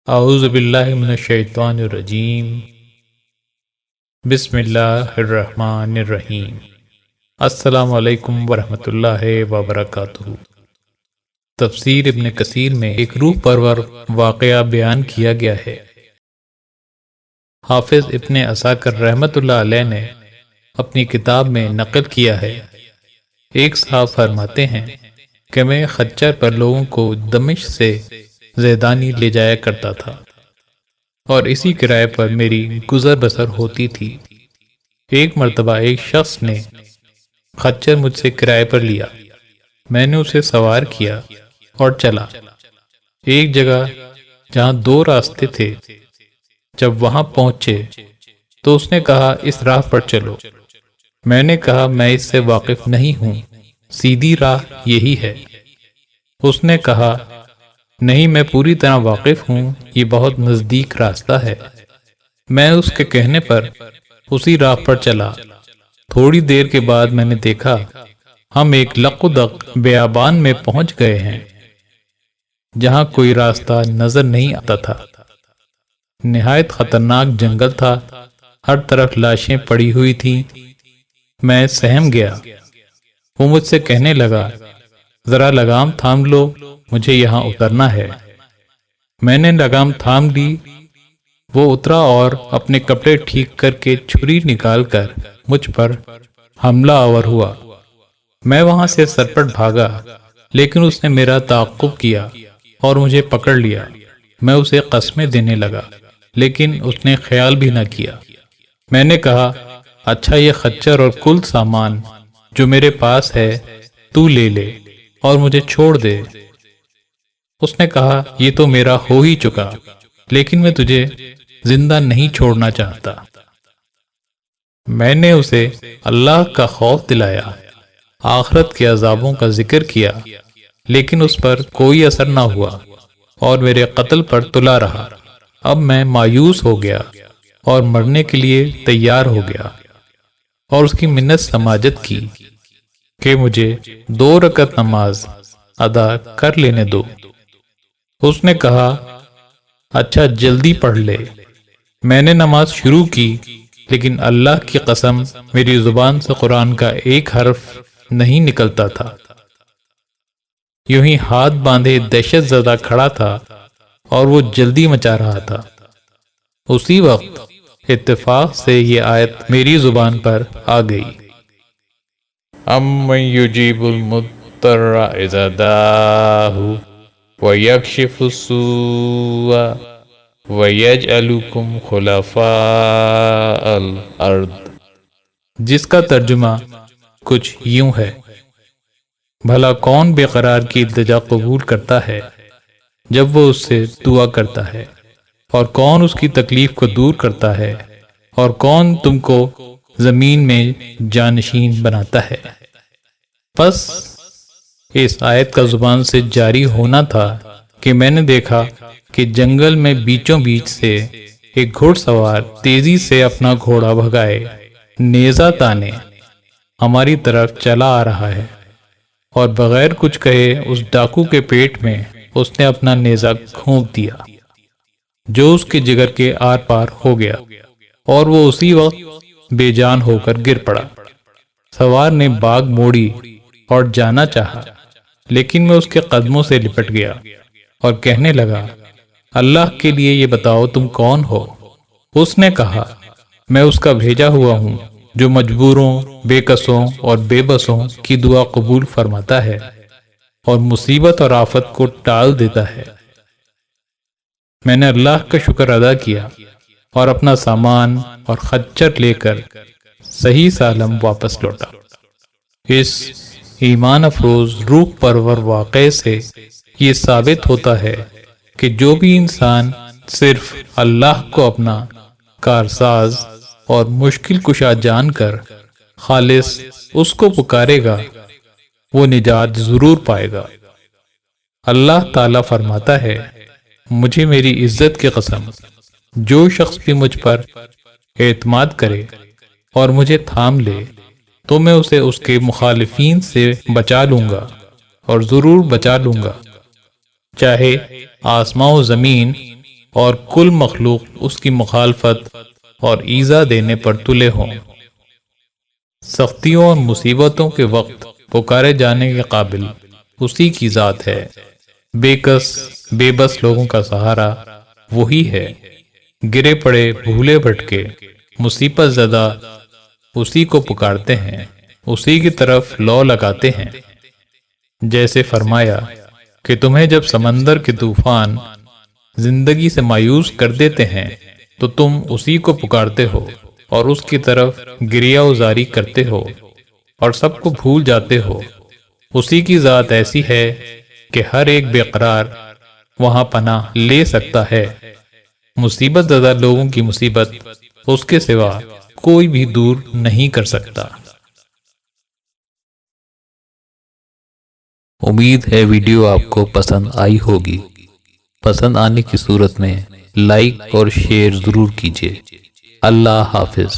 اعوذ باللہ من الشیطان الرجیم بسم اللہ الرحمن الرحیم۔ السلام علیکم ورحمۃ اللہ وبرکاتہ۔ تفسیر ابن کثیر میں ایک روح پرور واقعہ بیان کیا گیا ہے۔ حافظ ابن عساکر رحمۃ اللہ علیہ نے اپنی کتاب میں نقل کیا ہے، ایک صاحب فرماتے ہیں کہ میں خچر پر لوگوں کو دمشق سے زیدانی لے جایا کرتا تھا اور اسی کرائے پر میری گزر بسر ہوتی تھی۔ ایک مرتبہ ایک شخص نے خچر مجھ سے کرائے پر لیا، میں نے اسے سوار کیا اور چلا۔ ایک جگہ جہاں دو راستے تھے، جب وہاں پہنچے تو اس نے کہا اس راہ پر چلو۔ میں نے کہا میں اس سے واقف نہیں ہوں، سیدھی راہ یہی ہے۔ اس نے کہا نہیں، میں پوری طرح واقف ہوں، یہ بہت نزدیک راستہ ہے۔ میں اس کے کہنے پر اسی راہ پر چلا۔ تھوڑی دیر کے بعد میں نے دیکھا ہم ایک لق و دق بیابان میں پہنچ گئے ہیں جہاں کوئی راستہ نظر نہیں آتا تھا۔ نہایت خطرناک جنگل تھا، ہر طرف لاشیں پڑی ہوئی تھیں۔ میں سہم گیا۔ وہ مجھ سے کہنے لگا ذرا لگام تھام لو، مجھے یہاں اترنا ہے۔ میں نے لگام تھام لی۔ وہ اترا اور اپنے کپڑے ٹھیک کر کے چھری نکال کر مجھ پر حملہ آور ہوا۔ میں وہاں سے سرپٹ بھاگا، لیکن اس نے میرا تعاقب کیا اور مجھے پکڑ لیا۔ میں اسے قسمیں دینے لگا، لیکن اس نے خیال بھی نہ کیا۔ میں نے کہا اچھا، یہ خچر اور کل سامان جو میرے پاس ہے تو لے لے اور مجھے چھوڑ دے۔ اس نے کہا یہ تو میرا ہو ہی چکا، لیکن میں تجھے زندہ نہیں چھوڑنا چاہتا۔ میں نے اسے اللہ کا خوف دلایا، آخرت کے عذابوں کا ذکر کیا، لیکن اس پر کوئی اثر نہ ہوا اور میرے قتل پر تلا رہا۔ اب میں مایوس ہو گیا اور مرنے کے لیے تیار ہو گیا اور اس کی منت سماجت کی کہ مجھے 2 رکعت نماز ادا کر لینے دو۔ اس نے کہا اچھا، جلدی پڑھ لے۔ میں نے نماز شروع کی، لیکن اللہ کی قسم میری زبان سے قرآن کا ایک حرف نہیں نکلتا تھا۔ یوں ہی ہاتھ باندھے دہشت زدہ کھڑا تھا اور وہ جلدی مچا رہا تھا۔ اسی وقت اتفاق سے یہ آیت میری زبان پر آ گئی، امن یجیب المضطر اذا دعاہ وَيَكْشِفُ السُّوءَ وَيَجْعَلُكُمْ خُلَفَاءَ الْأَرْضِ، جس کا ترجمہ کچھ یوں ہے، بھلا کون بے قرار کی التجا قبول کرتا ہے جب وہ اس سے دعا کرتا ہے، اور کون اس کی تکلیف کو دور کرتا ہے، اور کون تم کو زمین میں جانشین بناتا ہے۔ پس اس آیت کا زبان سے جاری ہونا تھا کہ میں نے دیکھا کہ جنگل میں بیچوں بیچ سے ایک گھوڑ سوار تیزی سے اپنا گھوڑا بھگائے نیزہ تانے ہماری طرف چلا آ رہا ہے، اور بغیر کچھ کہے اس ڈاکو کے پیٹ میں اس نے اپنا نیزہ گھونپ دیا، جو اس کے جگر کے آر پار ہو گیا اور وہ اسی وقت بے جان ہو کر گر پڑا۔ سوار نے باگ موڑی اور جانا چاہا، لیکن میں اس کے قدموں سے لپٹ گیا اور کہنے لگا اللہ کے لیے یہ بتاؤ تم کون ہو؟ اس نے کہا میں اس کا بھیجا ہوا ہوں جو مجبوروں، بے کسوں اور بے بسوں کی دعا قبول فرماتا ہے اور مصیبت اور آفت کو ٹال دیتا ہے۔ میں نے اللہ کا شکر ادا کیا اور اپنا سامان اور خچر لے کر صحیح سالم واپس لوٹا۔ اس ایمان افروز روح پرور واقعے سے یہ ثابت ہوتا ہے کہ جو بھی انسان صرف اللہ کو اپنا کارساز اور مشکل کشا جان کر خالص اس کو پکارے گا، وہ نجات ضرور پائے گا۔ اللہ تعالیٰ فرماتا ہے مجھے میری عزت کی قسم، جو شخص بھی مجھ پر اعتماد کرے اور مجھے تھام لے تو میں اسے اس کے مخالفین سے بچا لوں گا، اور ضرور بچا لوں گا، چاہے آسمان و زمین اور کل مخلوق اس کی مخالفت اور ایذا دینے پر تلے ہوں۔ سختیوں اور مصیبتوں کے وقت پکارے جانے کے قابل اسی کی ذات ہے۔ بے بس لوگوں کا سہارا وہی ہے۔ گرے پڑے بھولے بھٹکے مصیبت زدہ اسی کو پکارتے ہیں، اسی کی طرف لو لگاتے ہیں۔ جیسے فرمایا کہ تمہیں جب سمندر کے طوفان زندگی سے مایوس کر دیتے ہیں تو تم اسی کو پکارتے ہو اور اس کی طرف گریہ وزاری کرتے ہو اور سب کو بھول جاتے ہو۔ اسی کی ذات ایسی ہے کہ ہر ایک بے قرار وہاں پناہ لے سکتا ہے۔ مصیبت زدہ لوگوں کی مصیبت اس کے سوا کوئی بھی دور نہیں کر سکتا۔ امید ہے ویڈیو آپ کو پسند آئی ہوگی۔ پسند آنے کی صورت میں لائک اور شیئر ضرور کیجیے۔ اللہ حافظ۔